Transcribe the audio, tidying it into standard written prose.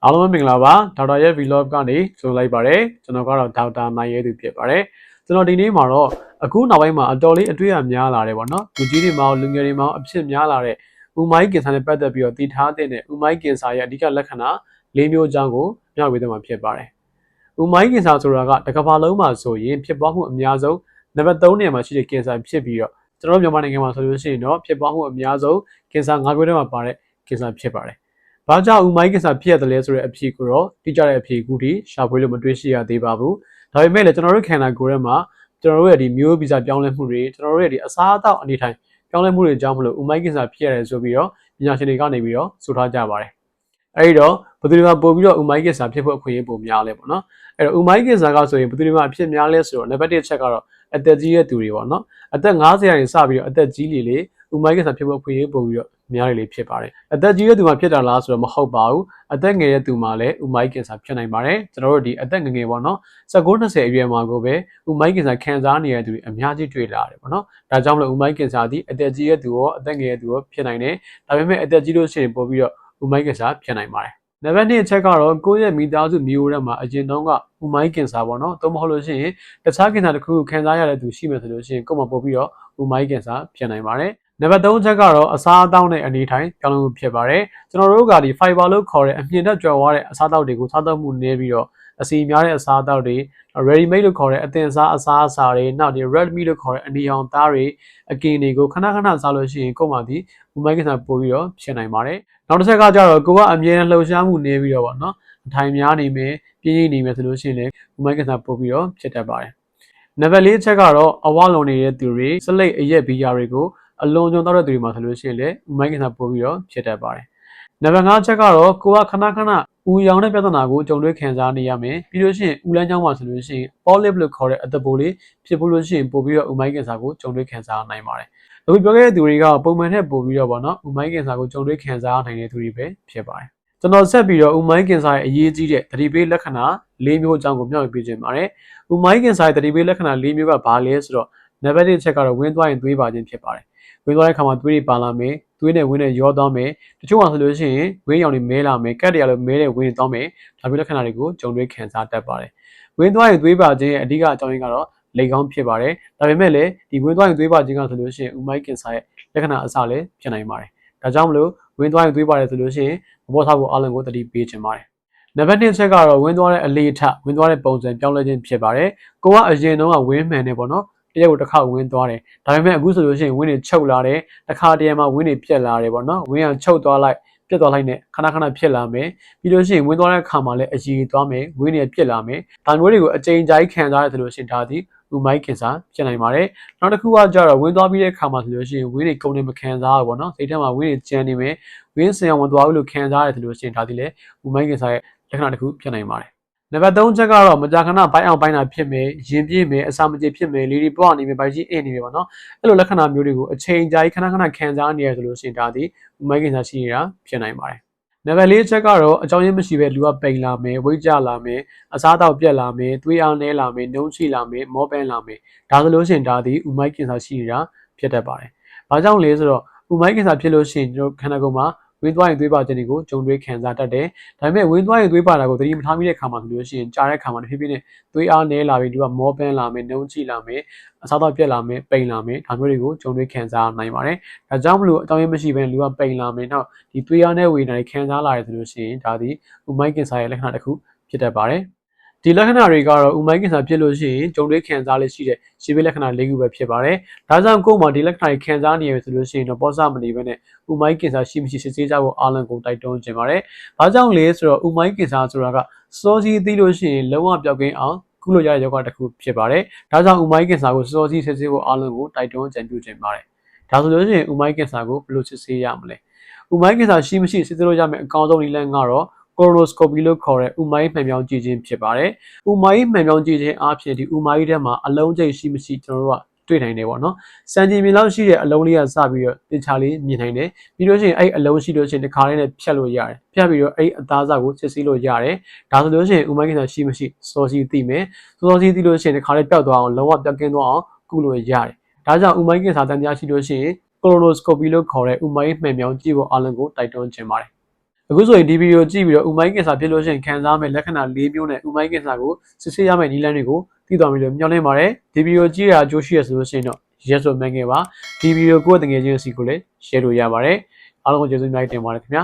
အားလုံးပဲမင်္ဂလာပါဒေါက်တာရဲ့ vlog ကနေကြိုလိုက်ပါတယ်ကျွန်တော်ကတော့ဒေါက်တာနိုင်ရဲသူဖြစ်ပါတယ်ကျွန်တော်ဒီနေ့မှာတော့အခုနောက်ပိုင်းမှာအတော်လေးအတွေ့အများလာတယ်ပေါ့နော်လူကြီးတွေမှာလူငယ်တွေမှာအဖြစ်များလာတဲ့ဥမိုင်းကင်ဆာနဲ့ပတ်သက်ပြီးတော့တည်ထားတဲ့ဥမိုင်းကင်ဆာရဲ့အဓိကလက္ခဏာ၄မျိုးအကြောင်းကိုမျှဝေသွားမှာဖြစ်ပါတယ်ဥမိုင်းကင်ဆာဆိုတာကတစ်ကမ္ဘာလုံးမှာဆိုရင်ဖြစ်ပွားမှုအများဆုံးနံပါတ်3နေရာမှာရှိတဲ့ကင်ဆာဖြစ်ပြီးတော့ကျွန်တော်မြန်မာနိုင်ငံမှာဆိုလို့ရှိရင်တော့ဖြစ်ပွားမှုအများဆုံးကင်ဆာ၅မျိုးထဲမှာပါတဲ့ကင်ဆာဖြစ်ပါတယ်ဘာကြောင့်ဥမိုင်းကင်ဆာဖြစ်ရတယ်လဲဆိုတဲ့အဖြေကိုတော့တိကျတဲ့အဖြေကူတီရှာဖွေလို့မတွေ့ရှိရသေးပါဘူး။ဒါပေမဲ့လည်းကျွန်တော်တို့ခန္ဓာကိုယ်ထဲမှာကျွန်တော်တို့ရဲ့ဒီမျိုးဗီဇပြောင်းလဲမှုတွေကျွန်တော်တို့ရဲ့ဒီအစားအသောက်အနေထိုင်ပြောင်းလဲမှုတွေကြောင့်မလို့ဥမိုင်းကင်ဆာဖြစ်ရတယ်ဆိုပြီးတော့ပညာရှင်တွေကနေပြီးတော့ဆိုထားကြပါတယ်။အဲဒီတော့ဘယ်သူတွေမှာပို့ပြီးတော့ဥမိုင်းကင်ဆာဖြစ်ဖို့အခွင့်အရေးပိုများလဲပေါ့နော်။အဲဒီတော့ဥမိုင်းကင်ဆာကဆိုရင်ဘယ်သူတွေမှာအဖြစ်များလဲဆိုတော့နံပါတ်1ချက်ကတော့အသက်ကြီးတဲ့သူတွေပေါ့နော်။အသက်50ရာခိုင်စပြီးတော့အသက်ကြီးလေဥမိုင်းကင်ဆာဖြစ်ဖို့အခွင့်အရေးပိုပြီးတော့များလေဖြစ်ပါတယ်အသက်ကြီးတဲ့သူမှာဖြစ်တာလားဆိုတော့မဟုတ်ပါဘူးအသက်ငယ်တဲ့သူမှာလည်းဥမိုင်းကင်ဆာဖြစ်နိုင်ပါတယ်ကျွန်တော်တို့ဒီအသက်ငယ်ငယ်ပေါ့နော်19-20အရွယ်မှာကိုပဲဥမိုင်းကင်ဆာခံစားနေရတဲ့သူတွေအများကြီးတွေ့လာတယ်ပေါ့နော်ဒါကြောင့်မလို့ဥမိုင်းကင်ဆာဒီအသက်ကြီးတဲ့သူရောအသက်ငယ်တဲ့သူရောဖြစ်နိုင်တယ်ဒါပေမဲ့အသက်ကြီးလို့ရှိရင်ပို့ပြီးတော့ဥမိုင်းကင်ဆာဖြစ်နိုင်ပါတယ်နံပါတ်2အချက်ကတော့ကိုယ့်ရဲ့မိသားစုမျိုးရက်မှာအရင်တုန်းကဥမိုင်းကင်ဆာပေါ့နော်သို့မဟုတ်လို့ရှိရင်တခြားကင်ဆာတစ်ခုခံစားရတဲ့သူရှိမယ်ဆိုလို့ရှိရင်ကိုယ့်မှာပို့ပြီးတော့ဥမိုင်းကင်ဆာဖြစ်နိုင်ပါတယ်နံပါတ်3ချက်ကတော့အစားအသောက်နဲ့အနေထိုင်ပြောင်းလဲမှုဖြစ်ပါတယ်ကျွန်တော်တို့ကဒီ fiber လို့ခေါ်တဲ့အမြင့်တက်ကြွယ်ဝတဲ့အစားအသောက်တွေကိုစားသုံးမှုနည်းပြီးတော့အစီများတဲ့အစားအသောက်တွေ ready made လို့ခေါ်တဲ့အသင်စားအစားအစာတွေနောက်ဒီ red meat လို့ခေါ်တဲ့အနီရောင်သားတွေအကင်တွေကိုခဏခဏစားလို့ရှိရင်ကိုယ်မှဒီဥမိုင်းကင်ဆာပို့ပြီးတော့ဖြစ်နိုင်ပါတယ်နောက်တစ်ချက်ကကြတော့ကိုကအမြဲတမ်းလှုပ်ရှားမှုနည်းပြီးတော့ပေါ့နော်အထိုင်များနေမယ်ပြင်းပြင်းနေမယ်ဆိုလို့ရှိရင်လည်းဥမိုင်းကင်ဆာပို့ပြီးတော့ဖြစ်တတ်ပါတယ်နံပါတ်4ချက်ကတော့အဝလွန်နေတဲ့သူတွေစလိတ်အရက်ဘီယာတွေကိုအလွန်ကြုံတော့တဲ့သူတွေမှာဆိုလို့ရှိရင်လည်းဥမိုင်းကင်ဆာပို့ပြီးတော့ဖြစ်တတ်ပါတယ်နံပါတ်5ချက်ကတော့ကိုကခဏခဏဦးရောင်တဲ့ပြဿနာကိုကြုံတွေ့ခံစားနေရမယ်ပြီးလို့ရှိရင်ဦးလန်းချောင်းမှာဆိုလို့ရှိရင် polyp လို့ခေါ်တဲ့အသက်ပိုးလေးဖြစ်ဖို့လို့ရှိရင်ပို့ပြီးတော့ဥမိုင်းကင်ဆာကိုကြုံတွေ့ခံစားနိုင်ပါတယ်အခုပြောခဲ့တဲ့သူတွေကပုံမှန်နဲ့ပို့ပြီးတော့ပေါ့နော်ဥမိုင်းကင်ဆာကိုကြုံတွေ့ခံစားနိုင်တဲ့သူတွေပဲဖြစ်ပါတယ်ကျွန်တော်ဆက်ပြီးတော့ဥမိုင်းကင်ဆာရဲ့အရေးကြီးတဲ့သတိပေးလက္ခဏာ၄မျိုးအကြောင်းကိုမျှဝေပေးခြင်းပါတယ်ဥမိုင်းကင်ဆာရဲ့သတိပေးလက္ခဏာ၄မျိုးကဘာလဲဆိုတော့နံပါတ်1ချက်ကတော့ဝင်းသွားရင်သွေးပါခြင်းဖြစ်ပါတယ်ဝင်သွားတဲ့ခါမှာသွေးတွေပါလာမယ်သွေးနဲ့ဝင်းနဲ့ရောသွားမယ်တချို့မှာဆိုလို့ရှိရင်ဝင်းရောင်တွေမဲလာမယ်ကတ်တရားလိုမဲတဲ့ဝင်းတွေသွားမယ်ဒါမျိုးလက္ခဏာတွေကိုကြုံတွေ့ခံစားတတ်ပါတယ်ဝင်းသွားရင်သွေးပါခြင်းရဲ့အဓိကအကြောင်းရင်းကတော့လေကောင်းဖြစ်ပါတယ်ဒါပေမဲ့လည်းဒီဝင်းသွားရင်သွေးပါခြင်းကဆိုလို့ရှိရင်ဥမိုင်းကင်ဆာရဲ့လက္ခဏာအစလည်းဖြစ်နိုင်ပါတယ်ဒါကြောင့်မလို့ဝင်းသွားရင်သွေးပါတယ်ဆိုလို့ရှိရင်မပေါ်ထားဖို့အားလုံးကိုသတိပေးခြင်းပါတယ်နံပါတ်2ချက်ကတော့ဝင်းသွားတဲ့အလေးထဝင်းသွားတဲ့ပုံစံပြောင်းလဲခြင်းဖြစ်ပါတယ်ကိုကအရင်တုန်းကဝင်းမှန်နေပေါ့နော်တရက်ကိုတစ်ခါဝင်းသွားတယ်ဒါပေမဲ့အခုဆိုလို့ရှိရင်ဝင်းတွေချုပ်လာတယ်တစ်ခါတည်းမှာဝင်းတွေပြက်လာတယ်ပေါ့နော်ဝင်းကချုပ်သွားလိုက်ပြက်သွားလိုက်နဲ့ခဏခဏဖြစ်လာမယ်ပြီးလို့ရှိရင်ဝင်းသွားတဲ့အခါမှာလည်းအရည်သွားမယ်ဝင်းတွေပြက်လာမယ်ဒါမျိုးတွေကိုအကြိမ်ကြိုက်ခံစားရဆိုလို့ရှိရင်ဒါသည်ဥမိုင်းကင်ဆာဖြစ်နိုင်ပါတယ်နောက်တစ်ခုကကြတော့ဝင်းသွားပြီးတဲ့အခါမှာဆိုလို့ရှိရင်ဝင်းတွေကုန်နေမခံစားရဘူးပေါ့နော်စိတ်ထဲမှာဝင်းတွေကျန်နေမယ်ဝင်းစင်အောင်မသွားဘူးလို့ခံစားရတယ်ဆိုလို့ရှိရင်ဒါသည်လည်းဥမိုင်းကင်ဆာရဲ့လက္ခဏာတစ်ခုဖြစ်နိုင်ပါတယ်နံပါတ်3ချက်ကတော့မကြာခဏဘိုင်းအောင်ပိုင်းတာဖြစ်မယ်ရင်ပြည့်မယ်အစာမကြေဖြစ်မယ်လေဒီပွားနေမယ်ဗိုက်ကြီးအင်းနေမယ်ပေါ့နော်အဲ့လိုလက္ခဏာမျိုးတွေကိုအချိန်ကြာခဏခဏခံစားနေရဆိုလို့ရှိရင်ဒါသည်ဥမိုင်းကင်ဆာရှိနေတာဖြစ်နိုင်ပါတယ်နံပါတ်4ချက်ကတော့အကြောင်းရင်းမရှိဘဲလူကပိန်လာမယ်ဝိတ်ကျလာမယ်အစားအသောက်ပြက်လာမယ်သွေးအားနည်းလာမယ်နှုံးချိလာမယ်မောပန်းလာမယ်ဒါဆိုလို့ရှိရင်ဒါသည်ဥမိုင်းကင်ဆာရှိနေတာဖြစ်တတ်ပါတယ်ဘာကြောင့်လဲဆိုတော့ဥမိုင်းကင်ဆာဖြစ်လို့ရှိရင်ကျွန်တော်ခန္ဓာကိုယ်မှာဝင်းသွားရင်သွေးပါခြင်းတွေကိုကြုံတွေ့ခံစားတတ်တယ်။ဒါပေမဲ့ဝင်းသွားရင်သွေးပါတာကိုသတိမထားမိတဲ့ခါမှာဆိုလို့ရှိရင်ကြားတဲ့ခါမှာတစ်ဖြည်းဖြည်းနဲ့သွေးအားနည်းလာပြီးဒီကမောပန်းလာမယ်နှုံးချိလာမယ်အစားတော့ပြက်လာမယ်ပိန်လာမယ်ဒါမျိုးတွေကိုကြုံတွေ့ခံစားနိုင်ပါတယ်။ဒါကြောင့်မလို့အကြောင်းရင်းမရှိဘဲလူကပိန်လာမယ်နောက်ဒီသွေးအားနည်းဝေဒနာတွေခံစားလာရဆိုလို့ရှိရင်ဒါဒီဥမိုင်းကင်ဆာရဲ့လက္ခဏာတစ်ခုဖြစ်တတ်ပါတယ်။ဒီလက္ခဏာတွေကတော့ဥမိုင်းကင်ဆာဖြစ်လို့ရှိရင်ကြုံတွေ့ခံစားလက်ရှိတဲ့ရှေးဘေးလက္ခဏာ၄ခုပဲဖြစ်ပါတယ်။ဒါကြောင့်ကိုယ်မှာဒီလက္ခဏာတွေခံစားနေရဆိုလို့ရှိရင်တော့ပေါ့ဆမနေဘဲနဲ့ဥမိုင်းကင်ဆာရှိမရှိစစ်ဆေးကြဖို့အားလုံးကိုတိုက်တွန်းခြင်းပါတယ်။ဘာကြောင့်လဲဆိုတော့ဥမိုင်းကင်ဆာဆိုတာကစောစီးသိလို့ရှိရင်လုံးဝပျောက်ကင်းအောင်ကုလို့ရတဲ့ယောဂတစ်ခုဖြစ်ပါတယ်။ဒါကြောင့်ဥမိုင်းကင်ဆာကိုစောစီးစစ်ဆေးဖို့အားလုံးကိုတိုက်တွန်းကြံပြုခြင်းပါတယ်။ဒါဆိုလို့ရှိရင်ဥမိုင်းကင်ဆာကိုဘယ်လိုစစ်ဆေးရမလဲ။ဥမိုင်းကင်ဆာရှိမရှိစစ်ဆေးလို့ရမယ့်အကောင်းဆုံးနည်းလမ်းကတော့colonoscopy လို့ခေါ်တဲ့ဥမိုင်းမှန်ပြောင်းကြည့်ခြင်းဖြစ်ပါတယ်။ဥမိုင်းမှန်ပြောင်းကြည့်ခြင်းအပြင်ဒီဥမိုင်းထဲမှာအလုံးကျိတ်ရှိမရှိကျွန်တော်တို့ကတွေ့နိုင်တယ်ပေါ့နော်။စံချိန်မြေလောက်ရှိတဲ့အလုံးလေးကစပြီးတော့တင်ချာလေးမြင်နိုင်တယ်။ပြီးလို့ရှိရင်အဲ့အလုံးရှိလို့ရှိရင်တစ်ခါလေးနဲ့ဖြတ်လို့ရတယ်။ဖြတ်ပြီးတော့အဲ့အသားစားကိုစစ်ဆေးလို့ရတယ်။ဒါဆိုလို့ရှိရင်ဥမိုင်းကင်ဆာရှိမရှိစောစီးသိမယ်။စောစီးသိလို့ရှိရင်တစ်ခါလေးပျောက်သွားအောင်လုံးဝပျောက်ကင်းသွားအောင်ကုလို့ရတယ်။ဒါကြောင့်ဥမိုင်းကင်ဆာတန်ကြားရှိလို့ရှိရင်colonoscopy လို့ခေါ်တဲ့ဥမိုင်းမှန်ပြောင်းကြည့်ဖို့အားလုံးကိုတိုက်တွန်းခြင်းပါတယ် အခုဆိုရင်ဒီဗီဒီယိုကြည့်ပြီးတော့ဥမိုင်းကင်ဆာဖြစ်လို့ရှိရင်ခံစားမဲ့လက္ခဏာ၄မျိုးနဲ့ဥမိုင်းကင်ဆာကိုစစ်ဆေးရမယ့်နည်းလမ်းတွေကိုသိသွားပြီလို့မျှော်လင့်ပါတယ်ဒီဗီဒီယိုကြည့်ရအကျိုးရှိရဆိုလို့ရှိရင်တော့ yes ဆိုမှတ်ခဲ့ပါဒီဗီဒီယိုကိုတကယ်ချင်းစီကိုလည်း share လို့ရပါတယ်အားလုံးကိုကျေးဇူးအများကြီးတင်ပါတယ်ခင်ဗျာ